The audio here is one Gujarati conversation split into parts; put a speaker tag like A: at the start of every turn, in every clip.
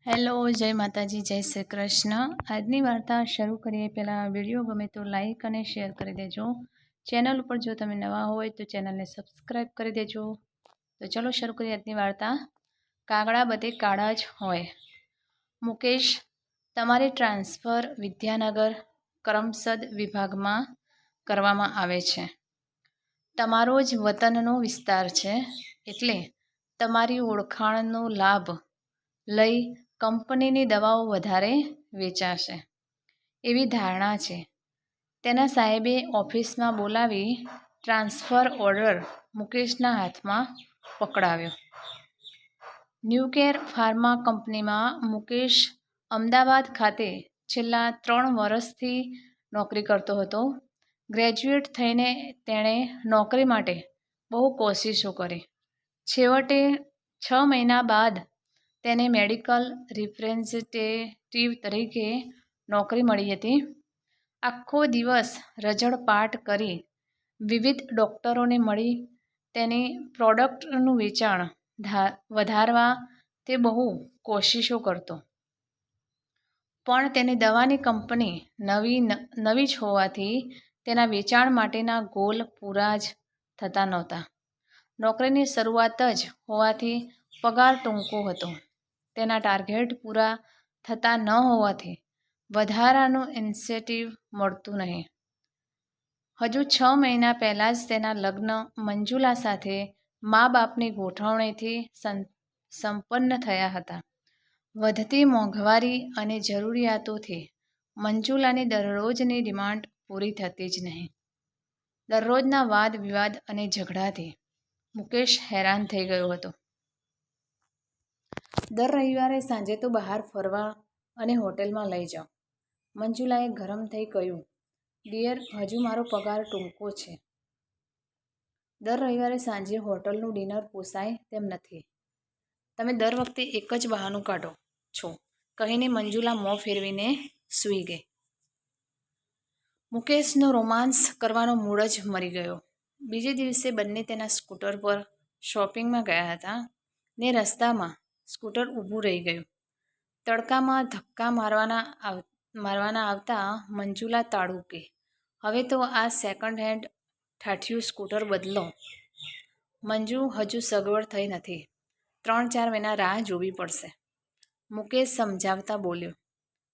A: હેલો, જય માતાજી, જય શ્રી કૃષ્ણ। આજની વાર્તા શરૂ કરીએ પહેલાં વિડીયો ગમે તો લાઈક અને શેર કરી દેજો। ચેનલ ઉપર જો તમે નવા હોય તો ચેનલને સબસ્ક્રાઈબ કરી દેજો। તો ચલો શરૂ કરીએ આજની વાર્તા। કાગડા બધે કાળા જ હોય। મુકેશ, તમારી ટ્રાન્સફર વિદ્યાનગર કરમસદ વિભાગમાં કરવામાં આવે છે। તમારો જ વતનનો વિસ્તાર છે, એટલે તમારી ઓળખાણનો લાભ લઈ કંપનીની દવાઓ વધારે વેચાશે એવી ધારણા છે। તેના સાહેબે ઓફિસમાં બોલાવી ટ્રાન્સફર ઓર્ડર મુકેશના હાથમાં પકડાવ્યો। ન્યૂકેર ફાર્મા કંપનીમાં મુકેશ અમદાવાદ ખાતે છેલ્લા 3 વર્ષથી નોકરી કરતો હતો। ગ્રેજ્યુએટ થઈને તેણે નોકરી માટે બહુ કોશિશો કરી। છેવટે 6 મહિના બાદ તેને મેડિકલ રિપ્રેઝેન્ટેટિવ તરીકે નોકરી મળી હતી। આખો દિવસ રઝળપાટ કરી વિવિધ ડૉક્ટરોને મળી તેની પ્રોડક્ટનું વેચાણ વધારવા તે બહુ કોશિશો કરતો, પણ તેની દવાની કંપની નવી જ હોવાથી તેના વેચાણ માટેના ગોલ પૂરા જ થતા નહોતા। નોકરીની શરૂઆત જ હોવાથી પગાર ટૂંકો હતો। તેના ટાર્ગેટ પૂરા થતા ન હોવાથી વધારાનું ઇન્સેન્ટિવ મળતું નહીં। હજુ 6 મહિના પહેલાં જ તેના લગ્ન મંજુલા સાથે મા બાપની ગોઠવણીથી સંપન્ન થયા હતા। વધતી મોંઘવારી અને જરૂરિયાતોથી મંજુલાની દરરોજની ડિમાન્ડ પૂરી થતી જ નહીં। દરરોજના વાદ વિવાદ અને ઝઘડાથી મુકેશ હેરાન થઈ ગયો હતો। દર રવિવારે સાંજે તો બહાર ફરવા અને હોટેલમાં લઈ જાઓ। મંજુલાએ ગરમ થઈ કહ્યું, ડિયર, હજુ મારો પગાર ટૂંકો છે। દર રવિવારે સાંજે હોટલનું ડિનર પોસાય તેમ નથી। તમે દર વખતે એક જ બહાનું કાઢો છો, કહીને મંજુલા મોં ફેરવીને સૂઈ ગઈ। મુકેશનો રોમાન્સ કરવાનો મૂડ જ મરી ગયો। બીજે દિવસે બંને તેના સ્કૂટર પર શોપિંગમાં ગયા હતા ને રસ્તામાં સ્કૂટર ઊભું રહી ગયું। તડકામાં ધક્કા મારવાના આવતા મંજુલા તાડૂકી, હવે તો આ સેકન્ડ હેન્ડ ઠાઠિયું સ્કૂટર બદલો। મંજુ, હજુ સગવડ થઈ નથી, 3-4 મહિના રાહ જોવી પડશે, મુકેશ સમજાવતા બોલ્યો।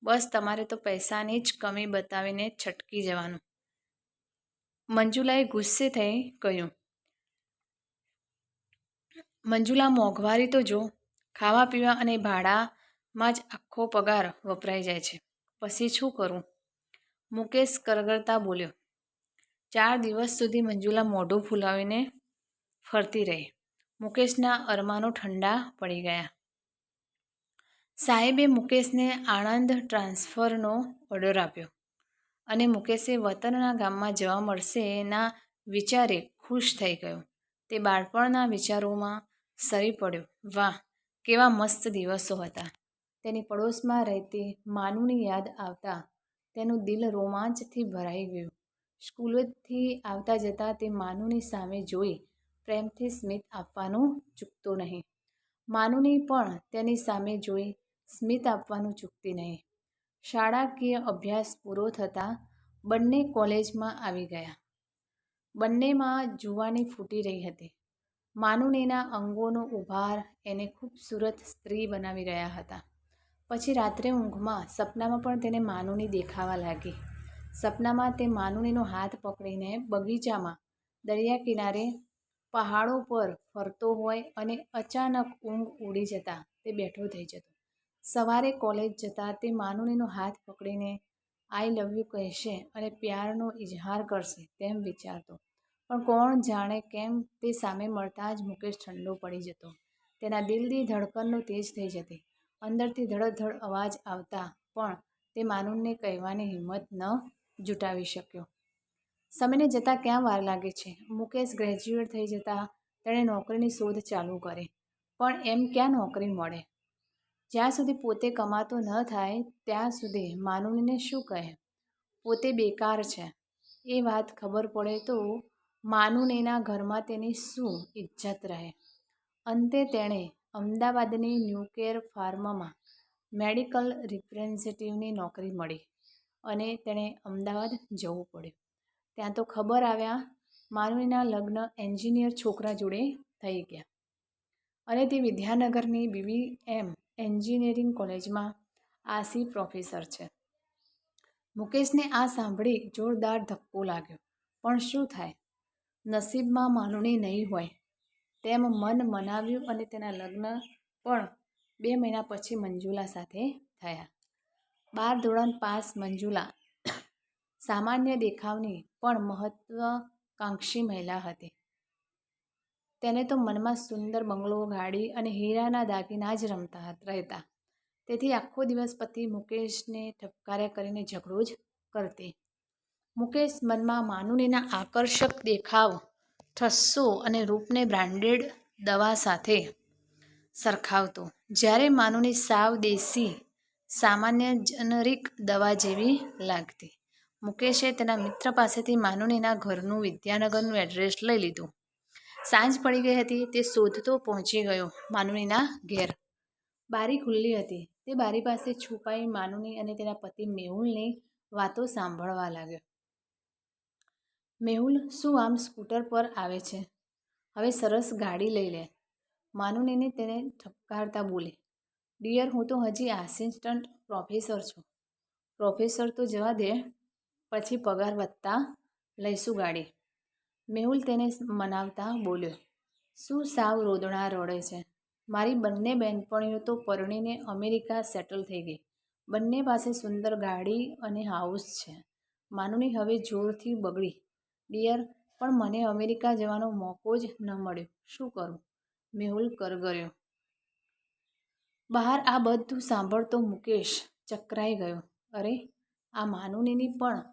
A: બસ, તમારે તો પૈસાની જ કમી બતાવીને છટકી જવાનું, મંજુલાએ ગુસ્સે થઈ કહ્યું। મંજુલા, મોંઘવારી તો જો, ખાવા પીવા અને ભાડામાં જ આખો પગાર વપરાઈ જાય છે, પછી શું કરું, મુકેશ કરગરતા બોલ્યો। 4 દિવસ સુધી મંજુલા મોઢું ફૂલાવીને ફરતી રહી। મુકેશના અરમાનો ઠંડા પડી ગયા। સાહેબે મુકેશને આણંદ ટ્રાન્સફરનો ઓર્ડર આપ્યો અને મુકેશે વતનના ગામમાં જવા મળશે ના વિચારે ખુશ થઈ ગયો। તે બાળપણના વિચારોમાં સરી પડ્યો। વાહ, કેવા મસ્ત દિવસો હતા! તેની પડોશમાં રહેતી માનુની યાદ આવતા તેનું દિલ રોમાંચથી ભરાઈ ગયું। સ્કૂલેથી આવતા જતા તે માનુની સામે જોઈ પ્રેમથી સ્મિત આપવાનું ચૂકતો નહીં। માનુની પણ તેની સામે જોઈ સ્મિત આપવાનું ચૂકતી નહીં। શાળાકીય અભ્યાસ પૂરો થતાં બંને કોલેજમાં આવી ગયા। બંનેમાં જુવાની ફૂટી રહી હતી। માનુનીના અંગોનો ઉભાર એને ખૂબસૂરત સ્ત્રી બનાવી રહ્યા હતા। પછી રાત્રે ઊંઘમાં સપનામાં પણ તેને માનુની દેખાવા લાગી। સપનામાં તે માનુનીનો હાથ પકડીને બગીચામાં, દરિયા કિનારે, પહાડો પર ફરતો હોય અને અચાનક ઊંઘ ઉડી જતાં તે બેઠો થઈ જતો। સવારે કોલેજ જતાં તે માનુનીનો હાથ પકડીને આઈ લવ યુ કહેશે અને પ્યારનો ઇઝહાર કરશે તેમ વિચારતો, પણ કોણ જાણે કેમ તે સામે મળતાં જ મુકેશ ઠંડો પડી જતો। તેના દિલની ધડકનો તેજ થઈ જતી। અંદરથી ધડધડ અવાજ આવતા પણ તે માનુને કહેવાની હિંમત ન જુટાવી શક્યો। સમયને જતાં ક્યાં વાર લાગે છે? મુકેશ ગ્રેજ્યુએટ થઈ જતાં તેણે નોકરીની શોધ ચાલુ કરી, પણ એમ ક્યાં નોકરી મળે? જ્યાં સુધી પોતે કમાતો ન થાય ત્યાં સુધી માનુનીને શું કહે? પોતે બેકાર છે એ વાત ખબર પડે તો માનુનીના ઘરમાં તેની શું ઇજ્જત રહે? અંતે તેણે અમદાવાદની ન્યૂકેર ફાર્મમાં મેડિકલ રિપ્રેઝેન્ટેટિવની નોકરી મળી અને તેણે અમદાવાદ જવું પડ્યું. ત્યાં તો ખબર આવ્યા માનુનીના લગ્ન એન્જિનિયર છોકરા જોડે થઈ ગયા અને તે વિદ્યાનગરની BVM એન્જિનિયરિંગ કોલેજમાં આસી પ્રોફેસર છે. મુકેશને આ સાંભળી જોરદાર ધક્કો લાગ્યો. પણ શું થાય, નસીબમાં માનુની નહીં હોય તેમ મન મનાવ્યું અને તેના લગ્ન પણ 2 મહિના પછી મંજુલા સાથે થયા. 12 ધોરણ પાસ મંજુલા સામાન્ય દેખાવની પણ મહત્વાકાંક્ષી મહિલા હતી. તેને તો મનમાં સુંદર બંગલો, ગાડી અને હીરાના દાગીના જ રમતા રહેતા. તેથી આખો દિવસ પતિ મુકેશને ઠપકાર્યા કરીને ઝઘડો જ કરતી. મુકેશ મનમાં માનુનીના આકર્ષક દેખાવ, ઠસ્સો અને રૂપને બ્રાન્ડેડ દવા સાથે સરખાવતો, જ્યારે માનુની સાવ દેશી, સામાન્ય જનરિક દવા જેવી લાગતી. મુકેશે તેના મિત્ર પાસેથી માનુનીના ઘરનું વિદ્યાનગરનું એડ્રેસ લઈ લીધું. સાંજ પડી ગઈ હતી. તે શોધતો પહોંચી ગયો માનુનીના ઘેર. બારી ખુલ્લી હતી. તે બારી પાસે છુપાઈ માનુની અને તેના પતિ મેહુલની વાતો સાંભળવા લાગ્યો. મેહુલ શું આમ સ્કૂટર પર આવે છે? હવે સરસ ગાડી લઈ લે. માનુનીને તેને ઠપકારતા બોલી. ડિયર, હું તો હજી આસિસ્ટન્ટ પ્રોફેસર છું. પ્રોફેસર તો જવા દે, પછી પગાર વધતા લઈશું ગાડી. મેહુલ તેને મનાવતા બોલ્યો. શું સાવ રોદણા રડે છે? મારી બંને બહેનપણીઓ તો પરણીને અમેરિકા સેટલ થઈ ગઈ. બંને પાસે સુંદર ગાડી અને હાઉસ છે. માનુની હવે જોરથી બગડી. ડિયર, પણ મને અમેરિકા જવાનો મોકો જ ન મળ્યો. શું કરું? મેહુલ કરગર્યો. બહાર આ બધું સાંભળતો મુકેશ ચકરાઈ ગયો. અરે, આ માનુનીની પણ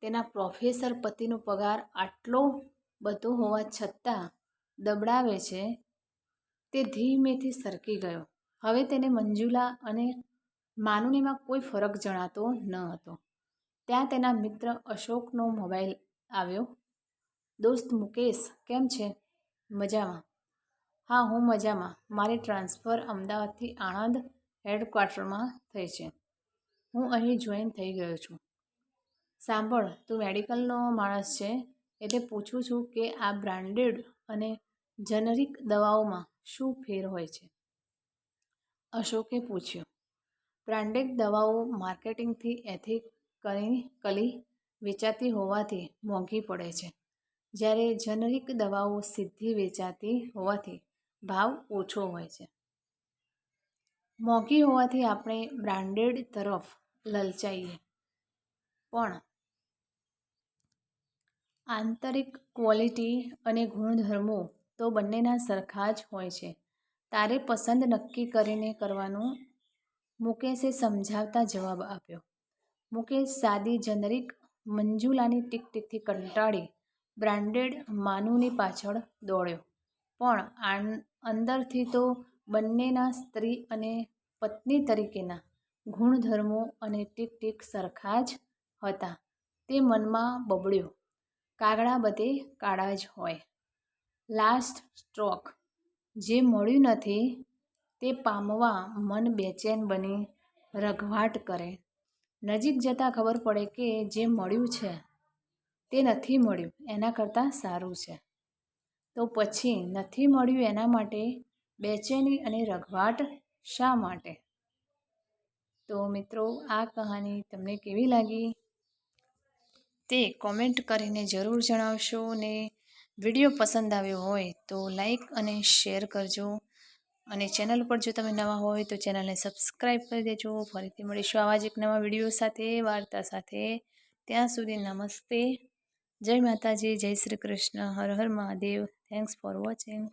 A: તેના પ્રોફેસર પતિનો પગાર આટલો બધો હોવા છતાં દબડાવે છે. તે ધીમેથી સરકી ગયો. હવે તેને મંજુલા અને માનુનીમાં કોઈ ફરક જણાતો ન હતો. ત્યાં તેના મિત્ર અશોકનો મોબાઈલ આવ્યો. દોસ્ત મુકેશ, કેમ છે? મજામાં. હા, હું મજામાં. મારી ટ્રાન્સફર અમદાવાદથી આણંદ હેડક્વાર્ટરમાં થઈ છે. હું અહીં જોઈન થઈ ગયો છું. સાંભળ, તું મેડિકલનો માણસ છે, એટલે પૂછું છું કે આ બ્રાન્ડેડ અને જનરિક દવાઓમાં શું ફેર હોય છે? અશોકે પૂછ્યું. બ્રાન્ડેડ દવાઓ માર્કેટિંગથી એથિકલી વેચાતી હોવાથી મોંઘી પડે છે, જ્યારે જનરિક દવાઓ સીધી વેચાતી હોવાથી ભાવ ઓછો હોય છે. મોંઘી હોવાથી આપણે બ્રાન્ડેડ તરફ લલચાઈએ, પણ આંતરિક ક્વોલિટી અને ગુણધર્મો તો બંનેના સરખા જ હોય છે. તારે પસંદ નક્કી કરીને કરવાનું, મુકેશે સમજાવતા જવાબ આપ્યો. મુકેશ સાદી જનરિક મંજુલાની ટીકટીકથી કંટાળી બ્રાન્ડેડ માનુની પાછળ દોડ્યો. પણ અંદરથી તો બંનેના સ્ત્રી અને પત્ની તરીકેના ગુણધર્મો અને ટીક સરખા જ હતા. તે મનમાં બબડ્યો. કાગડા બધે કાળા જ હોય. Last stroke. જે મળ્યું નથી તે પામવા મન બેચેન બની રઘવાટ કરે. નજીક જતાં ખબર પડે કે જે મળ્યું છે તે નથી મળ્યું એના કરતાં સારું છે. તો પછી નથી મળ્યું એના માટે બેચેની અને રઘવાટ શા માટે? તો મિત્રો, આ કહાની તમને કેવી લાગી તે કોમેન્ટ કરીને જરૂર જણાવશો. ને વિડીયો પસંદ આવ્યો હોય તો લાઈક અને શેર કરજો. અને ચેનલ પર જો તમે નવા હોય તો ચેનલને સબસ્ક્રાઈબ કરી દેજો. ફરીથી મળીશું આવા જ એક નવા વિડીયો સાથે, વાર્તા સાથે. ત્યાં સુધી નમસ્તે. જય માતાજી, જય શ્રી કૃષ્ણ, હર હર મહાદેવ. Thanks for watching.